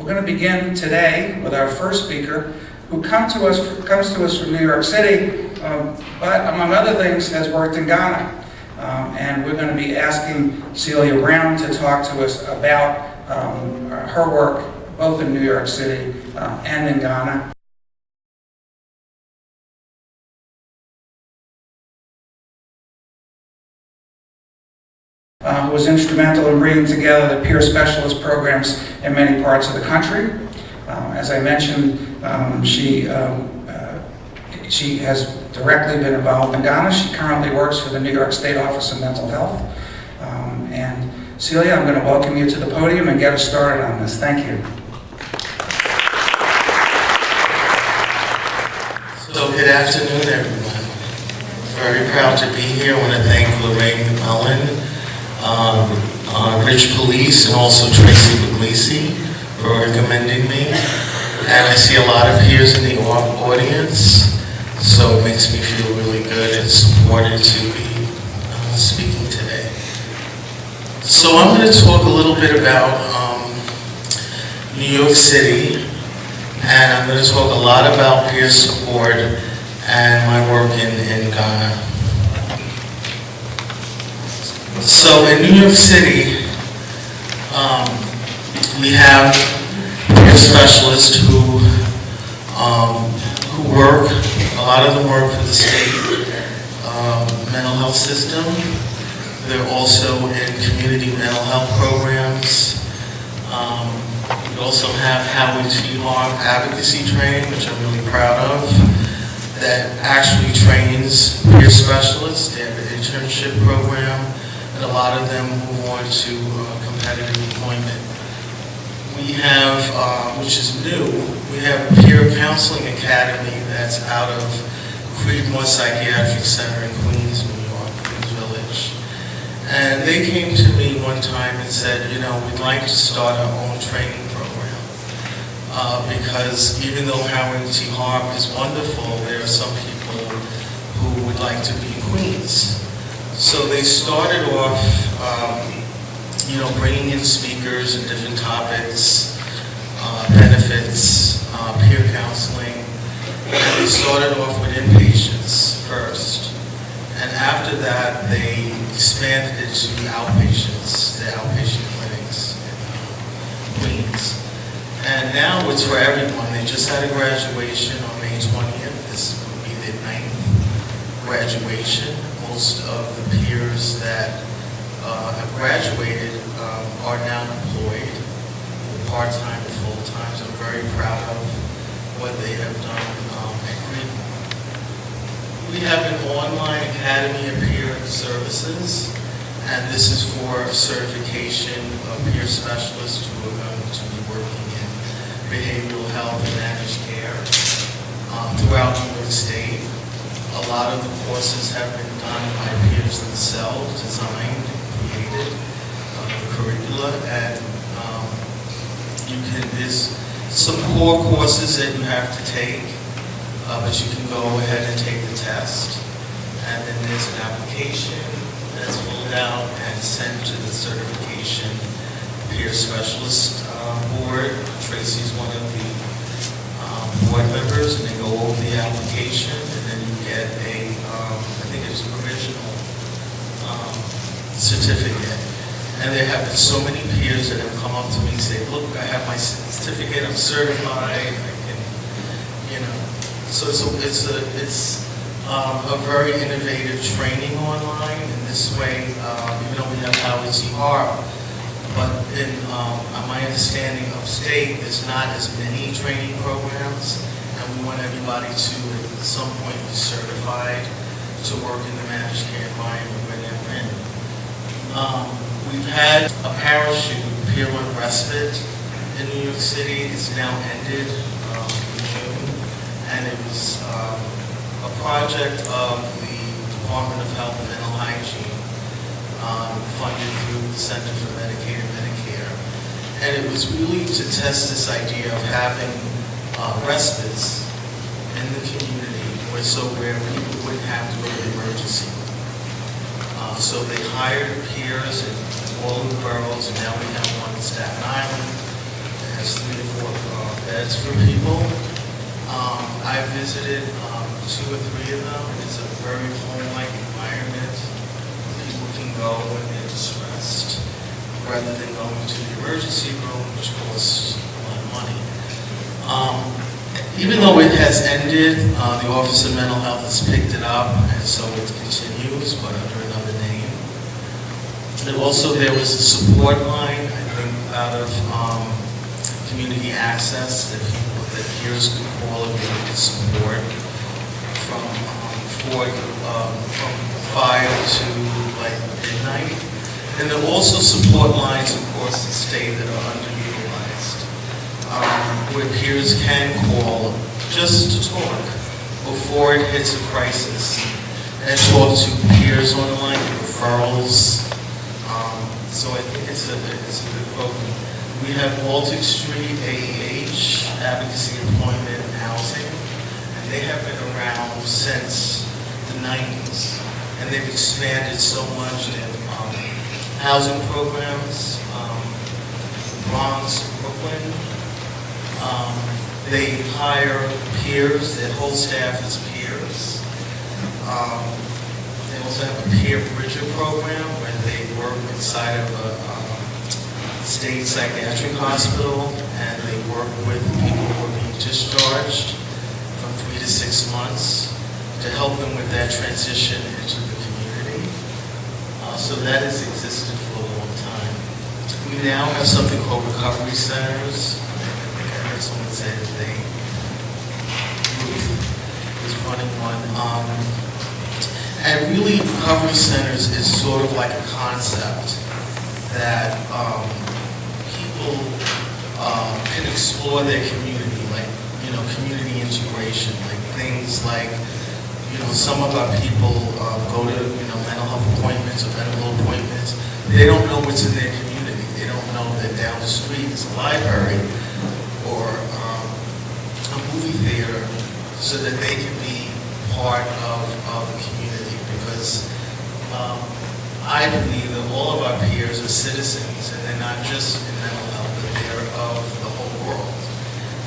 We're going to begin today with our first speaker, who comes to us from New York City, but among other things has worked in Ghana. And we're going to be asking Celia Brown to talk to us about her work both in New York City and in Ghana. Who was instrumental in bringing together the peer specialist programs in many parts of the country. As I mentioned, she has directly been involved in Ghana. She currently works for the New York State Office of Mental Health. And Celia, I'm going to welcome you to the podium and get us started on this. Thank you. So good afternoon, everyone. Very proud to be here. I want to thank Lorraine Ellen, Rich Police, and also Tracy Puglisi for recommending me. And I see a lot of peers in the audience, so it makes me feel really good and supported to be speaking today. So I'm going to talk a little bit about New York City, and I'm going to talk a lot about peer support and my work in Ghana. So in New York City, we have peer specialists who work, a lot of them work for the state mental health system. They're also in community mental health programs. We also have Howard T. Harm advocacy training, which I'm really proud of, that actually trains peer specialists. They have an internship program, and a lot of them move on to competitive employment. We have, which is new, we have a peer counseling academy that's out of Creedmoor Psychiatric Center in Queens, New York, Queens Village. And they came to me one time and said, you know, we'd like to start our own training program. Because even though Howard T. Harm is wonderful, there are some people who would like to be in Queens. So they started off, bringing in speakers and different topics, benefits, peer counseling. And they started off with inpatients first. And after that, they expanded it to the outpatient clinics in Queens. And now it's for everyone. They just had a graduation on May 20th. This would be their 9th graduation. Most of the peers that have graduated are now employed, part-time and full-time. So I'm very proud of what they have done at Creedmoor. We have an online academy of peer services, and this is for certification of peer specialists who are going to be working in behavioral health and managed care throughout New York State. A lot of the courses have been done by peers themselves, designed and created curricula, and there's some core courses that you have to take, but you can go ahead and take the test. And then there's an application that's filled out and sent to the certification peer specialist board. Tracy's one of the board members, and they go over the application, and then you get a, I think it's a provisional certificate. And there have been so many peers that have come up to me and say, look, I have my certificate, I'm certified, I can, So it's a very innovative training online. In this way, even though we have Howard T. Harm, but in my understanding of state, there's not as many training programs, and we want everybody to, at some point, be certified to work in the managed care environment where they're in. We've had a parachute, Peer One Respite, in New York City. It's now ended in June, and it was a project of the Department of Health and Mental Hygiene, funded through the Center for Medicaid and Medicare. And it was really to test this idea of having respites in the community where people wouldn't have to go to the emergency room. So they hired peers in all of the boroughs, and now we have one in Staten Island, has 3 to 4 beds for people. I visited 2 or 3 of them. It's a very home-like environment. People can go when they're distressed, rather than going to the emergency room, which costs a lot of money. Even though it has ended, the Office of Mental Health has picked it up, and so it continues, but under another name. And also, there was a support line, I think, out of community access that people, that peers could call if they needed support from 5 to like midnight. And there are also support lines across the state that are underutilized, where peers can call just to talk before it hits a crisis, and talk to peers on the line, referrals. So I think it's a good program. We have Baltic Street AEH, Advocacy, Employment, and Housing, and they have been around since the 90s, and they've expanded so much. They have housing programs, Bronx, Brooklyn. They hire peers, their whole staff is peers. They also have a peer bridger program where they work inside of a state psychiatric hospital, and they work with people who are being discharged from 3 to 6 months to help them with that transition into the community. So that has existed for a long time. We now have something called recovery centers. I think I heard someone say that Ruth is running one. And really, recovery centers is sort of like a concept that people can explore their community, like, community integration, like things like, some of our people go to, mental health appointments or medical appointments. They don't know what's in their community. They don't know that down the street is a library or a movie theater, so that they can be part of the community. Because I believe that all of our peers are citizens, and they're not just in mental health, but they're of the whole world.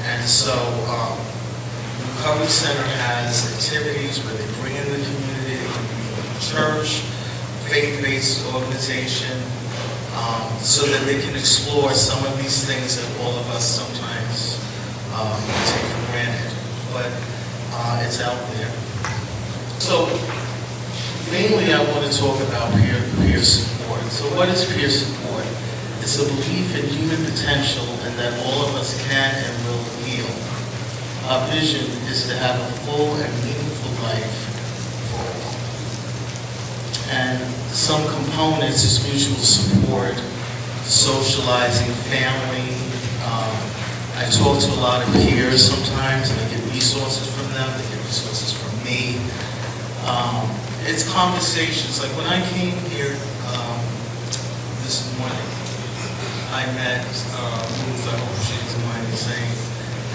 And so the Recovery Center has activities where they bring in the community. They can be a church, faith-based organization, so that they can explore some of these things that all of us sometimes take for granted. But it's out there. So mainly I want to talk about peer support. So what is peer support? It's a belief in human potential and that all of us can and will heal. Our vision is to have a full and meaningful life for all. And some components is mutual support, socializing, family. I talk to a lot of peers sometimes, and I get resources from them. They get resources from me. It's conversations. Like when I came here this morning, I met Ruth, I hope she doesn't mind me saying,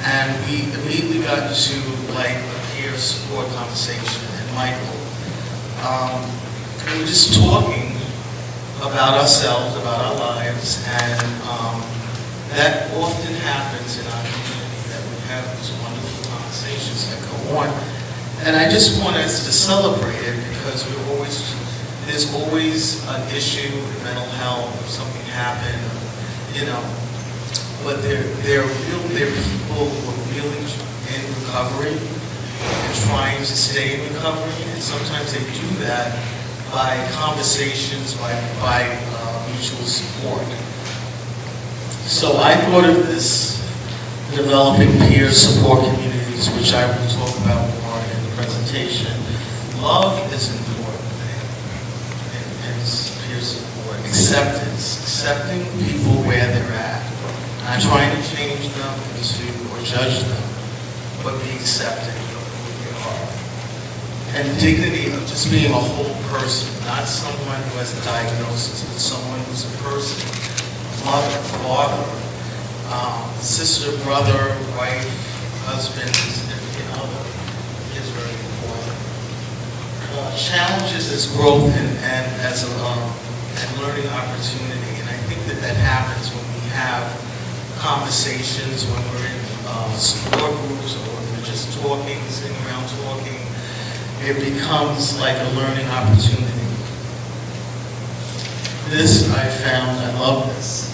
and we immediately got into like a peer support conversation. And Michael, we were just talking about ourselves, about our lives, and that often happens in our community, that we have these wonderful conversations that go on. And I just want us to celebrate it, because there's always an issue with mental health, if something happened, but they're people who are really in recovery and trying to stay in recovery, and sometimes they do that by conversations, by mutual support. So I thought of this developing peer support communities, which I will talk about more in the presentation. Love is an important thing in peer support. Acceptance, accepting people where they're at. Not trying to change them or judge them, but be accepting of who they are. And dignity of just being a whole person, not someone who has a diagnosis, but someone who's a person. Mother, father, sister, brother, wife, husband, significant other is very important. Challenges as growth and as a learning opportunity, and I think that happens when we have conversations when we're in support groups or when we're just talking, sitting around talking. It becomes like a learning opportunity. This I found, I love this.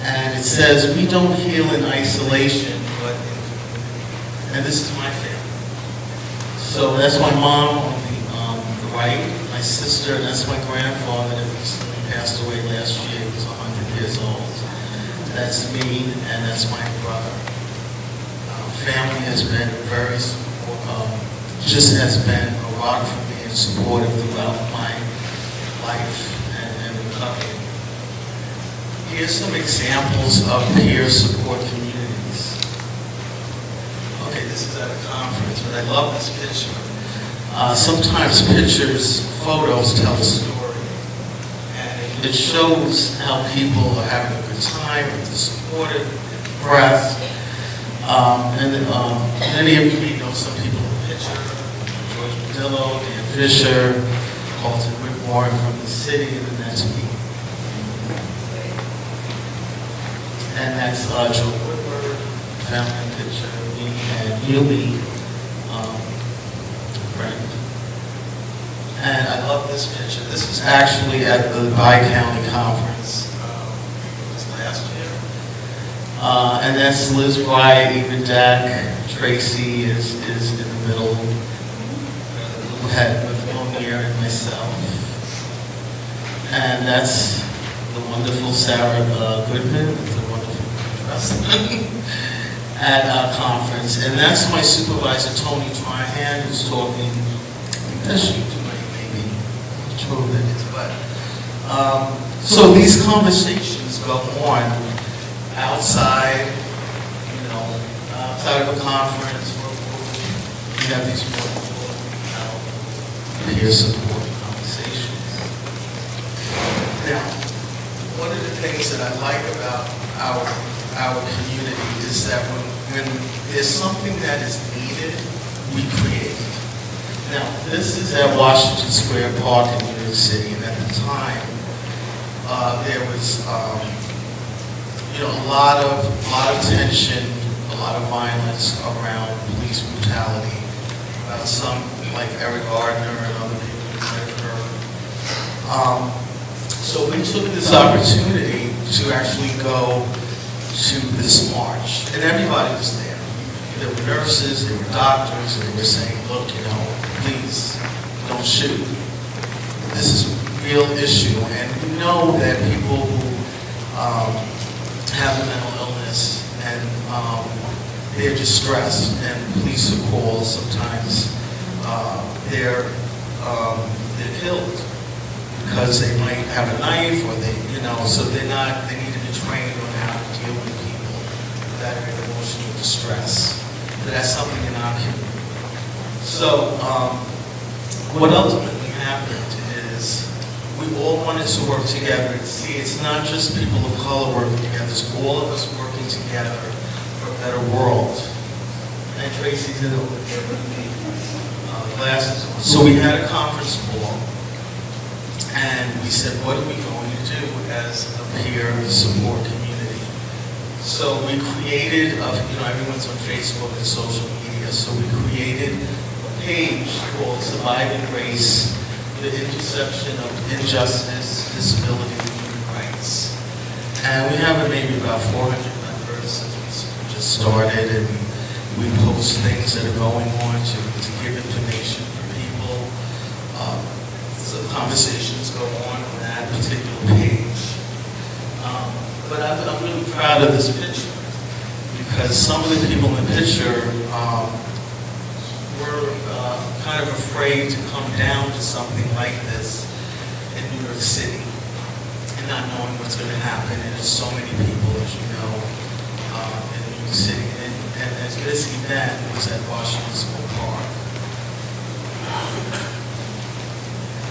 And it says, we don't heal in isolation, but and this is my family. So that's my mom on the right, my sister, and that's my grandfather that recently passed away last year. He was 100 years old. That's me, and that's my brother. Family has been very, just has been a rock for me and supportive throughout my life and recovery. Here's some examples of peer support communities. Okay, this is at a conference, but I love this picture. Sometimes pictures, photos tell a story. And it shows how people are having a good time, with the supportive breath. Many of you know some people in the picture. George Padillo, Dan Fisher, Alton Whitmore from the city, and then that's me. And that's Joe Woodward, family picture, me and Yumi, friend. And I love this picture. This is actually at the Bi-County Conference. It was last year. And that's Liz Wright, Eva Deck, Tracy is in the middle, who had with Monier and myself. And that's the wonderful Sarah Goodman, at our conference, and that's my supervisor Tony Tryhan, who's talking. That's you tonight, maybe. I'm sure that is, but so these conversations go on outside, outside of a conference. We have these wonderful peer support conversations. Now, one of the things that I like about our community is that when there's something that is needed, we create. Now, this is at Washington Square Park in New York City, and at the time, there was, a lot of tension, a lot of violence around police brutality. Some, like Eric Gardner and other people you might have heard. So we took this opportunity to actually go to this march, and everybody was there. There were nurses, there were doctors, and they were saying, look, please don't shoot. This is a real issue, and we know that people who have a mental illness and they're distressed, and police are called sometimes, they're killed because they might have a knife, or they need to be trained on how to deal with people that are in emotional distress. But that's something in our community. So, what ultimately happened is we all wanted to work together and see it's not just people of color working together, it's all of us working together for a better world. And Tracy did it with her glasses on. So we had a conference call, and we said, what are we going to do as a peer support community? So we created, everyone's on Facebook and social media, so we created a page called Surviving Race, the Intersection of Injustice, Disability, and Human Rights. And we have maybe about 400 members since we just started, and we post things that are going on to give information for people. So conversations go on that particular page. But I'm really proud of this picture because some of the people in the picture were kind of afraid to come down to something like this in New York City and not knowing what's going to happen. And there's so many people, as you know, in New York City. And as this event was at Washington Square Park.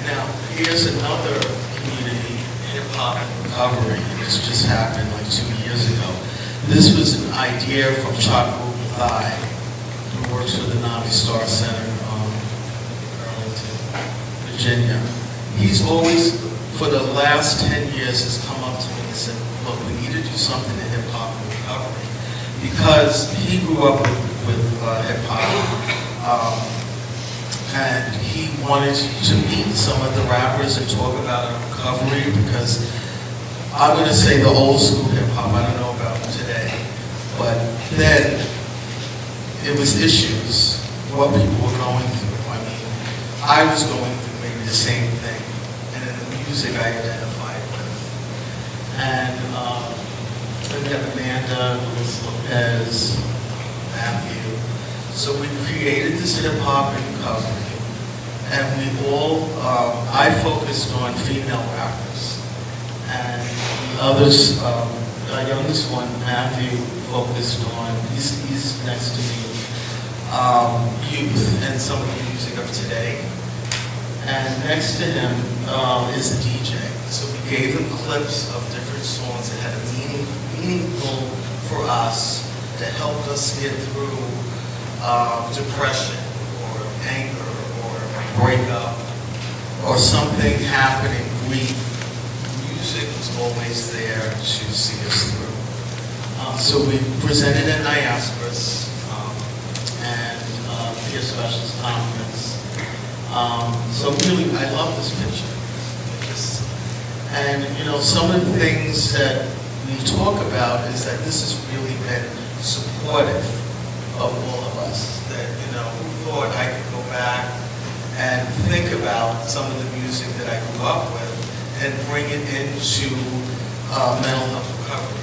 Now, here's another community, hip-hop recovery. This just happened like 2 years ago. This was an idea from Chuck Thigh, who works for the Navi Star Center in Arlington, Virginia. He's always, for the last 10 years, has come up to me and said, look, we need to do something in hip-hop recovery. recovery, because he grew up with hip hop, and he wanted to meet some of the rappers and talk about recovery, because I'm going to say the old school hip hop, I don't know about today, but then it was issues, what people were going through. I mean, I was going through maybe the same thing, and in the music I identified with. And we have Amanda, Luis Lopez, Matthew. So we created this hip hop and recovery, and we all, I focused on female rappers, and the others, our youngest one, Matthew, focused on, he's next to me, youth and some of the music of today. And next to him is a DJ. So we gave them clips of different songs that had a meaningful for us, that helped us get through depression or anger or breakup or something happening, grief. Music was always there to see us through. So we presented at Diasporas and Peer Specials Conference. So really, I love this picture. And you know, some of the things that we talk about is that this has really been supportive of all of us. That, you know, who thought I could go back and think about some of the music that I grew up with and bring it into mental health recovery.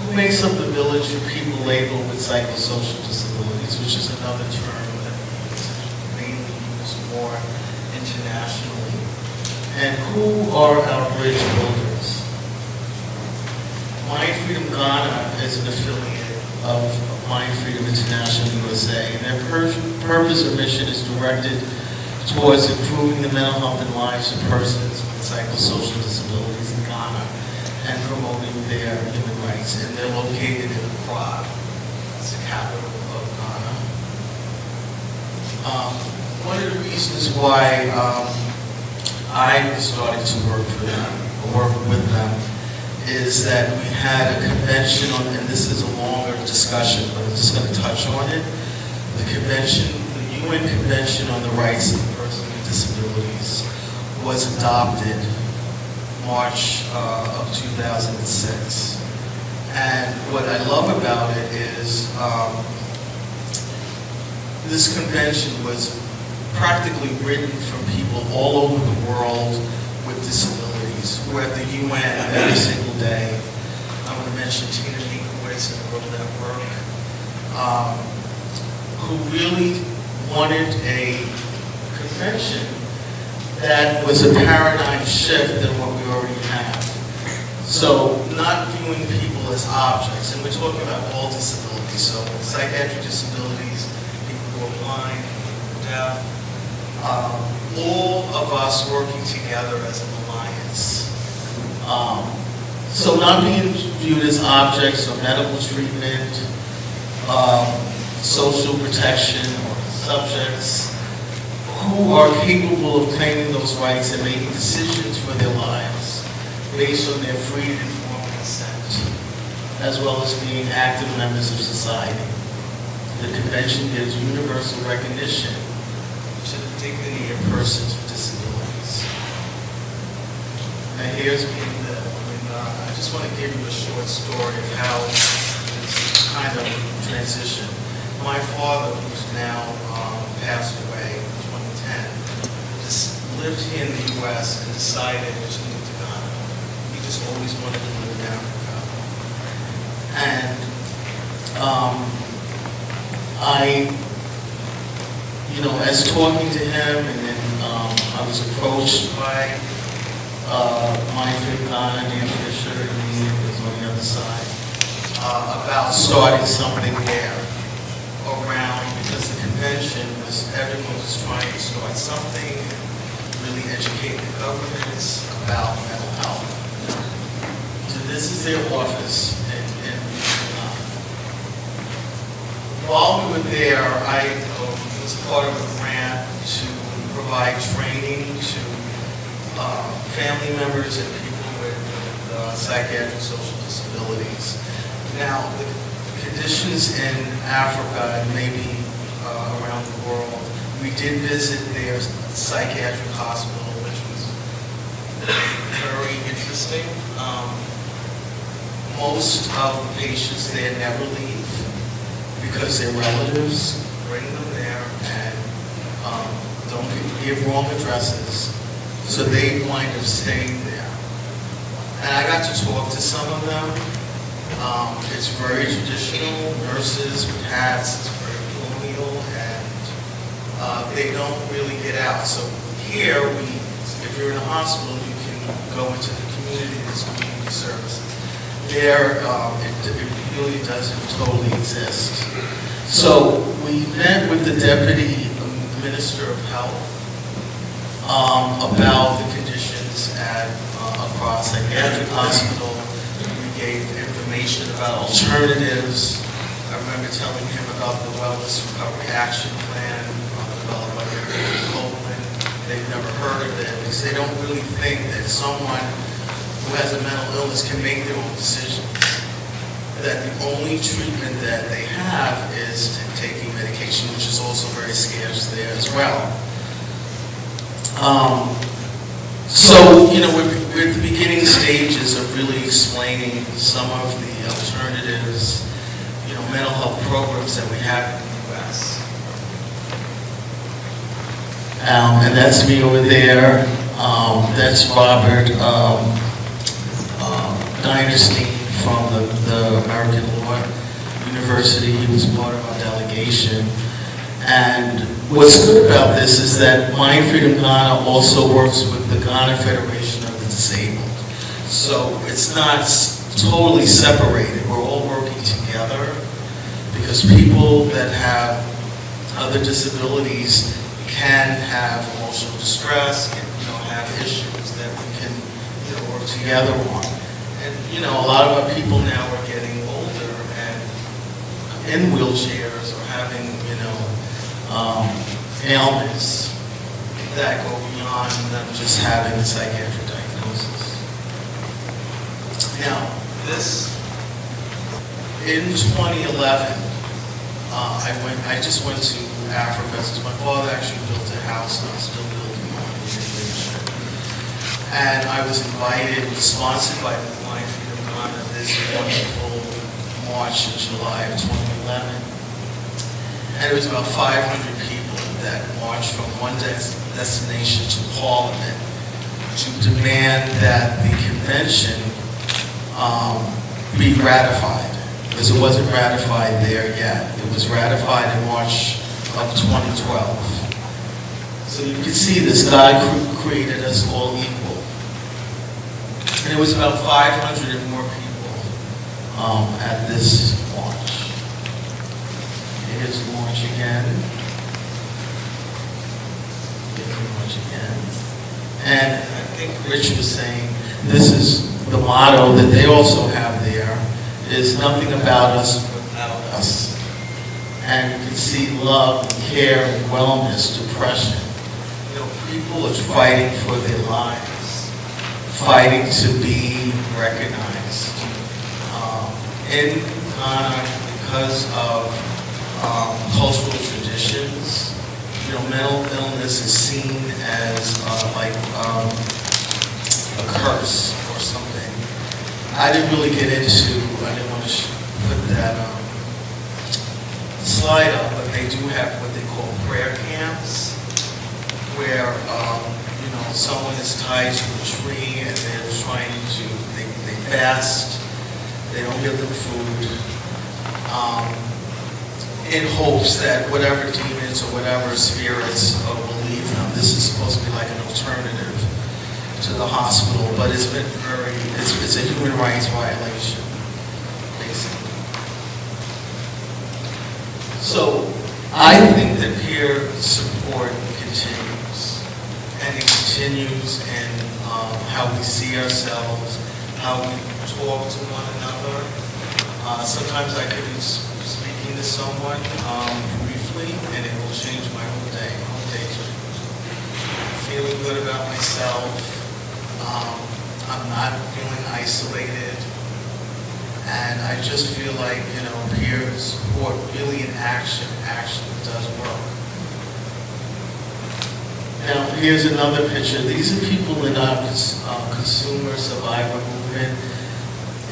Who makes up the village for people labeled with psychosocial disabilities, which is another term that is mainly used more internationally. And who are our bridge builders? Mind Freedom Ghana is an affiliate of Mind Freedom International USA, and their purpose or mission is directed towards improving the mental health and lives of persons with psychosocial disabilities in Ghana and promoting their human rights. And they're located in Accra, that's the capital of Ghana. One of the reasons why I started to work for them, or work with them, is that we had a convention on, and this is a longer discussion, but I'm just going to touch on it. The convention, the UN Convention on the Rights of Persons with Disabilities was adopted March of 2006. And what I love about it is this convention was practically written from people all over the world with disabilities who are at the UN every single day. I want to mention Tina Minkowitz and the World Network, who really wanted a convention that was a paradigm shift than what we already have. So not viewing people as objects, and we're talking about all disabilities, so psychiatric disabilities, people who are blind, people who are deaf, all of us working together as an alliance. So not being viewed as objects or medical treatment, social protection, or subjects who are capable of claiming those rights and making decisions for their lives based on their free and informed consent, as well as being active members of society. The convention gives universal recognition to the dignity of persons with disabilities. And here's me in the, I just want to give you a short story of how this kind of transition. My father, who's now passed away in 2010, just lived here in the U.S. and decided to move to Ghana. He just always wanted to live in Africa. And as talking to him, and then I was approached by Mind Freedom Ghana, Dan Fisher, and me was on the other side, about starting something there around, because the convention was, everyone was trying to start something, really educate the governments about mental health. So this is their office, and while we were there, I was part of a grant to provide training to family members and people with psychiatric social disabilities. Now, the conditions in Africa and maybe around the world, we did visit their psychiatric hospital, which was very interesting. Most of the patients there never leave because their relatives bring them there and don't give wrong addresses, so they wind up staying there. And I got to talk to some of them. It's very traditional, nurses with hats, it's very colonial, and they don't really get out. So here, if you're in a hospital, you can go into the community, there's community services. There, it really doesn't totally exist. So we met with the Deputy Minister of Health about the conditions at a psychiatric hospital. We gave information about alternatives. I remember telling him about the Wellness Recovery Action Plan developed by Copeland. They've never heard of it because they don't really think that someone who has a mental illness can make their own decisions. That the only treatment that they have is taking medication, which is also very scarce there as well. So, we're at the beginning stages of really explaining some of the alternatives, mental health programs that we have in the U.S. And that's me over there. That's Robert Dinerstein from the American Law University. He was part of our delegation. And what's good about this is that Mind Freedom Ghana also works with the Ghana Federation of the Disabled. So it's not totally separated. We're all working together because people that have other disabilities can have emotional distress, can have issues that we can work together on. And a lot of our people now are getting older and in wheelchairs or having ailments that go beyond them just having a psychiatric diagnosis. Now, in 2011, I just went to Africa since my father actually built a house and I'm still building one in Indonesia. And I was invited, sponsored by the Mind Freedom Ghana, this wonderful march in July of 2011. And it was about 500 people that marched from one destination to Parliament to demand that the convention be ratified, because it wasn't ratified there yet. It was ratified in March of 2012. So you can see this God created us all equal. And it was about 500 and more people at this march. Here's the march again. Here's the march again. And I think Rich was saying this is the motto that they also have there, is nothing about us without us. And you can see love, care, and wellness, depression. People are fighting for their lives, fighting to be recognized. In Ghana, because of cultural traditions, mental illness is seen as like a curse or something. I didn't really get into, I didn't want to put that slide up, but they do have what they call prayer camps, where someone is tied to a tree and they're trying to, they fast, they don't give them food, in hopes that whatever demons or whatever spirits will leave them. This is supposed to be like an alternative to the hospital, but it's been it's a human rights violation, basically. So I think that peer support continues, and it continues in how we see ourselves, how we talk to one another. Sometimes I could be speaking to someone briefly, and it will change my whole day. Feeling good about myself. I'm not feeling isolated. And I just feel like, peer support really in action actually does work. Now, here's another picture. These are people in our consumer survivor movement.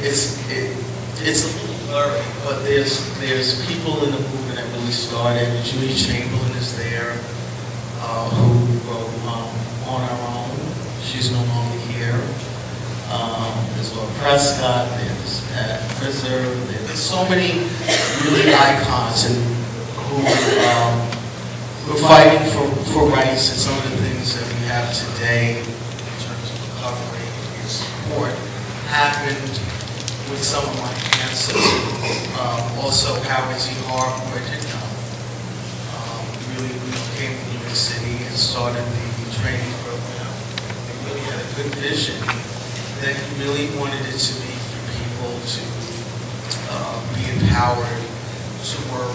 It's a little blurry, but there's people in the movement that really started. Judy Chamberlain is there, who wrote On Our Own. She's no longer here. There's Laura Prescott, there's Pat Preserve, there's so many really icons and who we're fighting for rights, and some of the things that we have today in terms of recovery and support happened with some of my ancestors. Also, Howard Z. Hart, who I did know, really came to New York City and started the training program. He really had a good vision that he really wanted it to be for people to be empowered to work.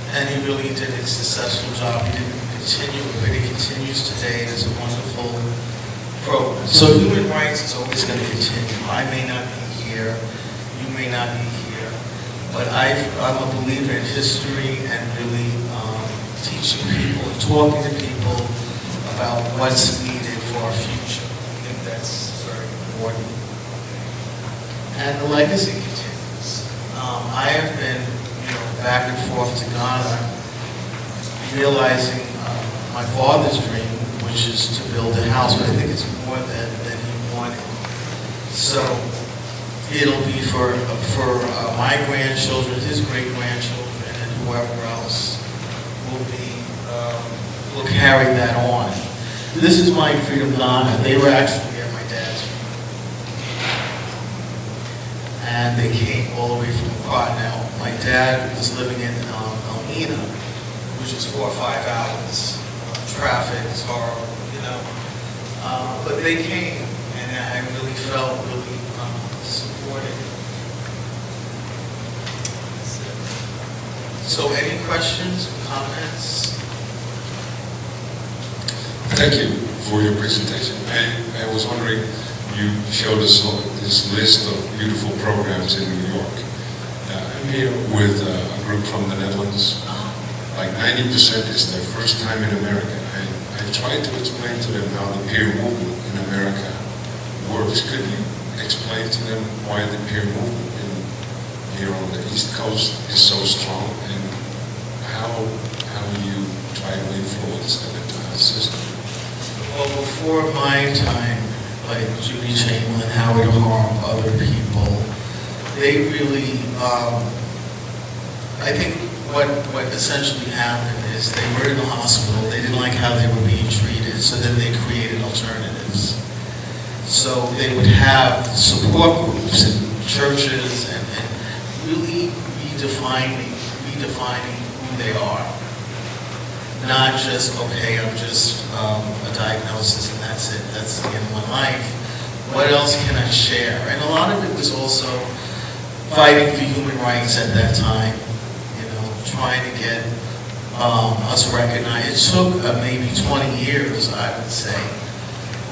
And he really did a successful job. He didn't continue, but he continues today. It's a wonderful program. So human rights is always going to continue. I may not be here, you may not be here, but I'm a believer in history and really teaching people and talking to people about what's needed for our future. I think that's very important. And the legacy continues. I have been back and forth to Ghana, realizing my father's dream, which is to build a house, but I think it's more than he wanted. So it'll be for my grandchildren, his great-grandchildren, and whoever else will carry that on. This is my Freedom Ghana. They were actually at my dad's funeral. And they came all the way from Accra. Now, my dad was living in Elmina, which is 4 or 5 hours. Traffic is horrible, but they came, and I really felt really supported. So, any questions, comments? Thank you for your presentation. I was wondering, you showed us this list of beautiful programs in New York. I'm here with a group from the Netherlands. Like 90% is their first time in America. I tried to explain to them how the peer movement in America works. Could you explain to them why the peer movement here on the East Coast is so strong, and how you try to influence that entire system? Well, before my time, like Judy Chamberlain, Howard Harm, other people, they really, I think what essentially happened is they were in the hospital, they didn't like how they were being treated, so then they created alternatives. So they would have support groups and churches and really redefining who they are. Not just, okay, I'm just a diagnosis and that's it, that's the end of my life. What else can I share? And a lot of it was also fighting for human rights at that time, trying to get us recognized. It took maybe 20 years, I would say,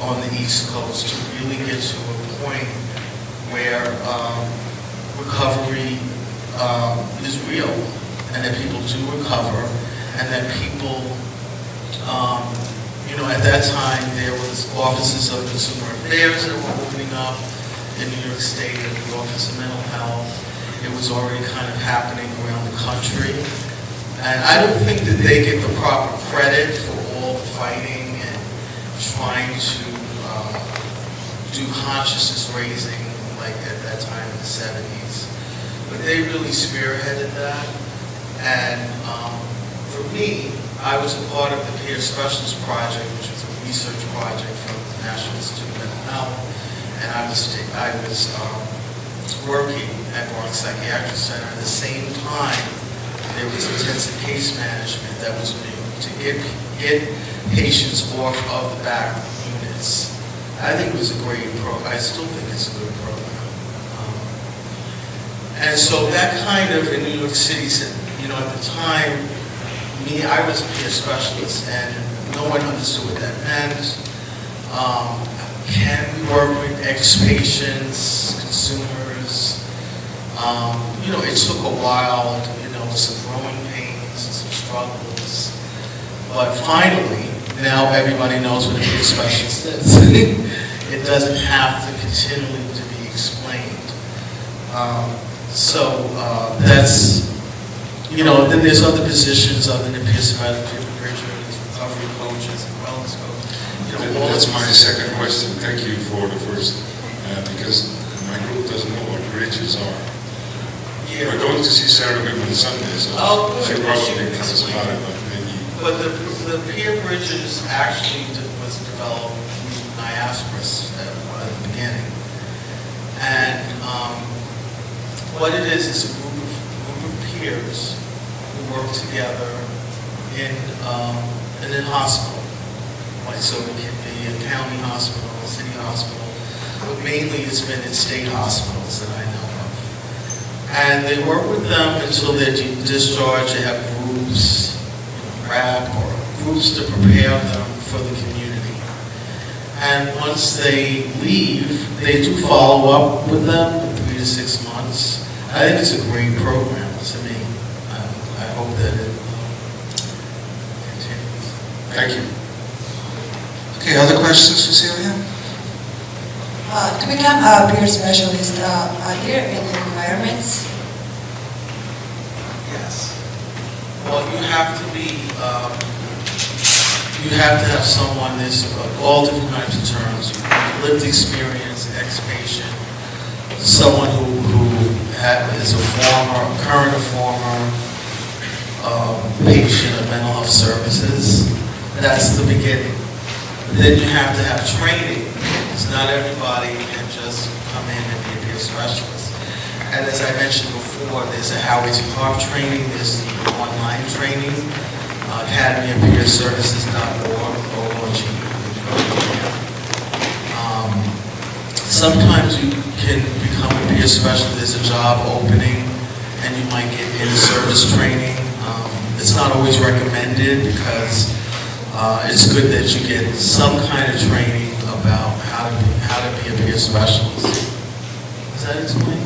on the East Coast to really get to a point where recovery is real, and that people do recover, and that people, at that time there was offices of consumer affairs that were opening up in New York State, and the Office of Mental Health. It was already kind of happening around the country. And I don't think that they get the proper credit for all the fighting and trying to do consciousness raising, like at that time in the 70s. But they really spearheaded that. And for me, I was a part of the Peer Specialist Project, which was a research project from the National Institute of Mental Health. And I was working at Bronx Psychiatric Center. At the same time, there was intensive case management that was new to get patients off of the back units. I think it was a great program. I still think it's a good program. And so that kind of in New York City, at the time, I was a peer specialist, and no one understood what that meant. Can we work with ex-patients, consumers? It took a while, some growing pains, some struggles. But finally, now everybody knows what a peer specialist is. It doesn't have to continually to be explained. That's, then there's other positions other than peer specialists, recovery coaches, and wellness coaches. That's my second question. Thank you for the first, because my group doesn't know what bridges are. Yeah. We're going to see Sarah Goodman Sunday, so she probably knows about it, but maybe. But the peer bridges actually was developed using IASPRIS at the beginning. And what it is a group of peers who work together in a hospital. So it can be a county hospital, a city hospital, but mainly it's been in state hospitals that I know of. And they work with them until they're discharged. They have groups, RAP, or groups to prepare them for the community. And once they leave, they do follow up with them in 3 to 6 months. I think it's a great program to me. I hope that it continues. Thank you. Okay, other questions for Celia? To become a peer specialist, are there any requirements? Yes. Well, you have to have someone, there's all different kinds of terms, lived experience, ex-patient, someone who is a current or former patient of mental health services. That's the beginning. Then you have to have training, because not everybody can just come in and be a peer specialist. And as I mentioned before, there's a Howard T. Clark training, there's the online training, academyofpeerservices.org. Sometimes you can become a peer specialist, there's a job opening, and you might get in-service training. It's not always recommended because it's good that you get some kind of training about how to be a peer specialist. Does that explain?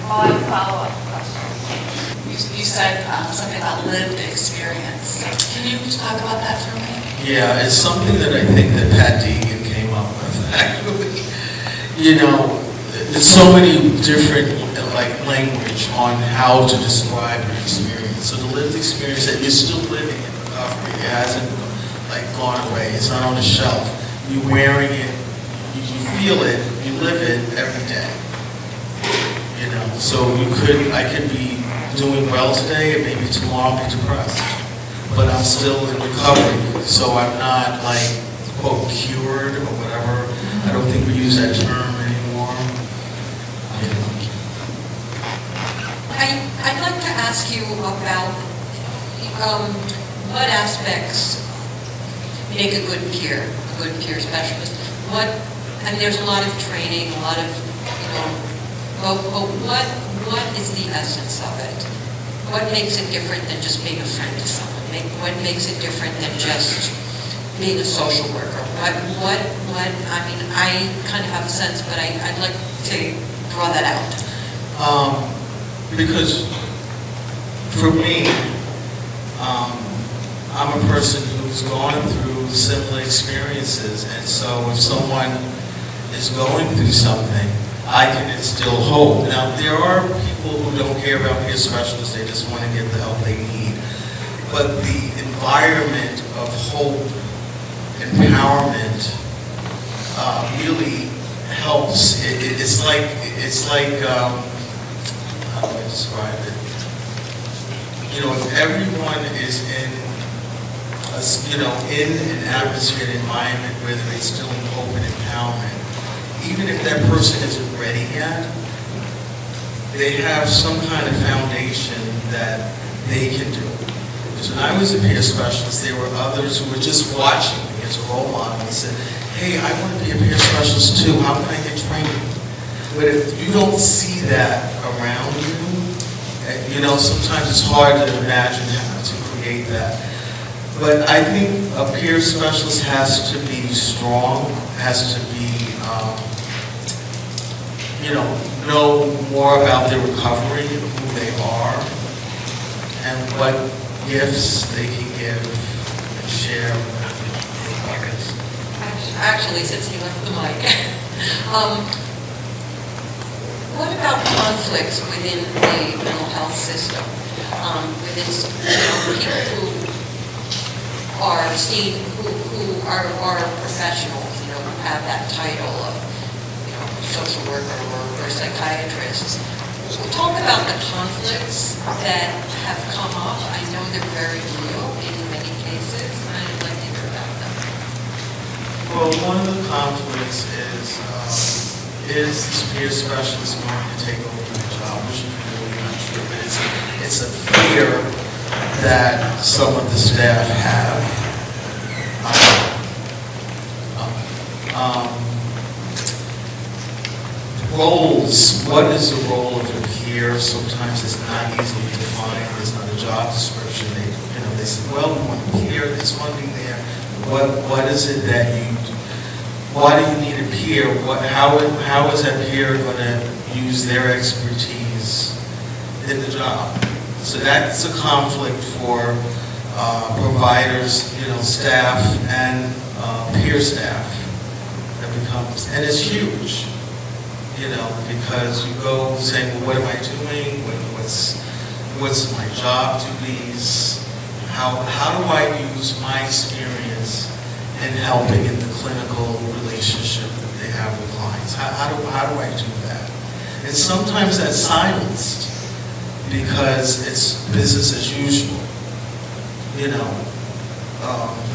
Well, I have a follow-up question. You said something about lived experience. Can you just talk about that for me? Yeah, it's something that I think that Pat Deegan came up with, actually. There's so many different language on how to describe your experience. So the lived experience that you're still living in recovery, it hasn't gone away. It's not on the shelf. You're wearing it, you feel it, you live it every day. So I could be doing well today, and maybe tomorrow I'll be depressed. But I'm still in recovery, so I'm not quote cured or whatever. I don't think we use that term anymore. I'd like to ask you about what aspects make a good peer specialist. And there's a lot of training, a lot of, but what is the essence of it? What makes it different than just being a friend to someone? What makes it different than just being a social worker? I kind of have a sense, but I'd like to draw that out. Because for me, I'm a person who's gone through similar experiences, and so if someone is going through something, I can instill hope. Now, there are people who don't care about peer specialists, they just want to get the help they need. But the environment of hope, empowerment, really helps. It's like how do I describe it? If everyone is in an atmosphere, an environment where they're instilling hope and empowerment, even if that person isn't ready yet, they have some kind of foundation that they can do. Because when I was a peer specialist, there were others who were just watching me as a role model and said, hey, I want to be a peer specialist too, how can I get training? But if you don't see that around you, sometimes it's hard to imagine how to create that. But I think a peer specialist has to be strong, has to be, know more about their recovery, who they are, and what gifts they can give and share with others. Actually, since he left the mic, what about conflicts within the mental health system? Within people who are seen, who are professionals, who have that title of, social worker or psychiatrists. Talk about the conflicts that have come up. I know they're very real in many cases, and I'd like to hear about them. Well, one of the conflicts is this peer specialist going to take over the job, which is really not true, but it's a fear that some of the staff have. Roles, what is the role of a peer? Sometimes it's not easily defined, there's not a job description. They say, well, we want a peer, there's funding there. What is it that you do? Why do you need a peer? How is that peer going to use their expertise in the job? So that's a conflict for providers, staff, and peer staff. That becomes, and it's huge, because you go saying, well, what am I doing? What's my job duties? How do I use my experience in helping in the clinical relationship that they have with clients? How do I do that? And sometimes that's silenced because it's business as usual.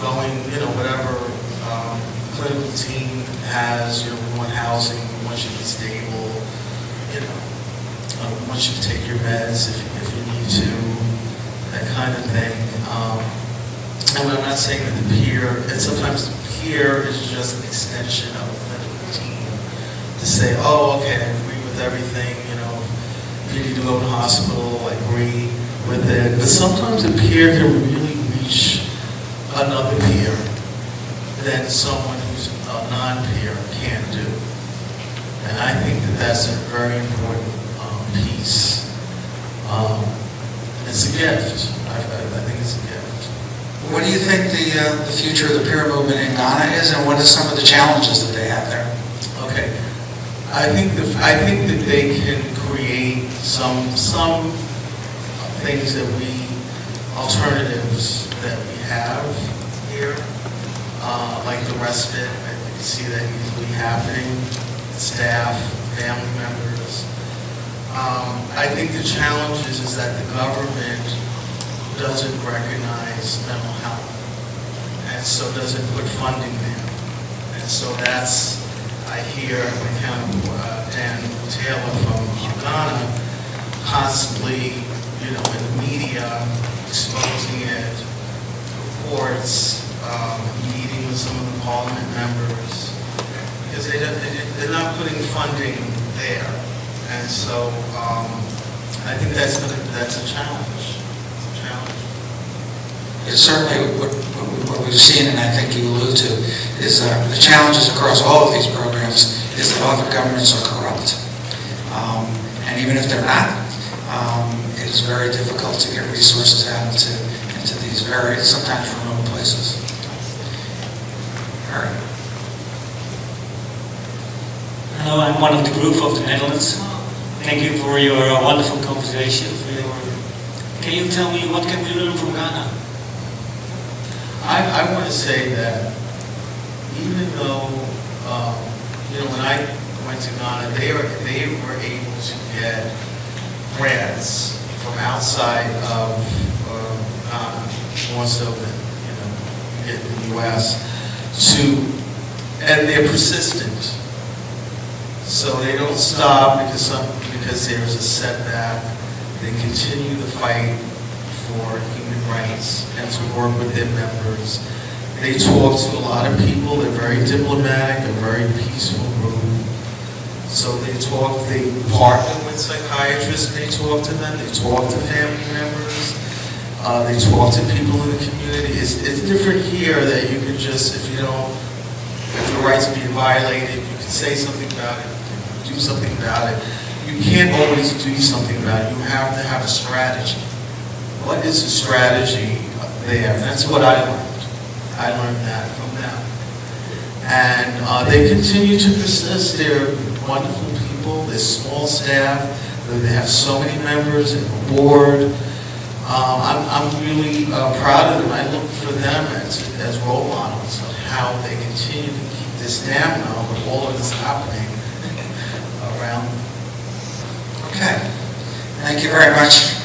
Going, whatever clinical team has, we want housing, we want you to be stable, we want you to take your meds if you need to, that kind of thing. And I'm not saying that the peer, and sometimes the peer is just an extension of a clinical team to say, oh, okay, I agree with everything, if you need to go to the hospital, I agree with it. But sometimes a peer can really reach another peer than someone who's a non-peer can't do. And I think that that's a very important piece. It's a gift. I think it's a gift. What do you think the future of the peer movement in Ghana is, and what are some of the challenges that they have there? Okay, I think that they can create some things alternatives that we have here, like the respite. I can see that easily happening. Staff, family members. I think the challenge is that the government doesn't recognize mental health, and so doesn't put funding there. And so that's, I hear my counterpart, Dan Taylor from Ghana, constantly, in the media, exposing it, reports, meeting with some of the parliament members, because they're not putting funding there. And so I think that's a challenge. It's certainly what we've seen, and I think you allude to, is the challenges across all of these programs is that all the governments are corrupt. And even if they're not, it is very difficult to get resources out into these very, sometimes remote places. All right. Hello, I'm one of the group of the Netherlands. Thank you for your wonderful conversation. Can you tell me what can we learn from Ghana? I want to say that even though, when I went to Ghana, they were able to get grants from outside of Ghana, more so than, you get in the U.S., and they're persistent. So they don't stop because there's a setback. They continue the fight for human rights and to work with their members. They talk to a lot of people. They're very diplomatic, a very peaceful group. So they partner with psychiatrists, they talk to them, they talk to family members, they talk to people in the community. It's different here that you could just, if you don't, if the rights are being violated, you can say something about it, do something about it. You can't always do something about it. You have to have a strategy. What is the strategy there? And that's what I learned. I learned that from them. And they continue to persist. They're wonderful people. They're small staff. They have so many members and a board. I'm really proud of them. I look for them as role models of how they continue to keep this down now with all of this happening around. Okay. Thank you very much.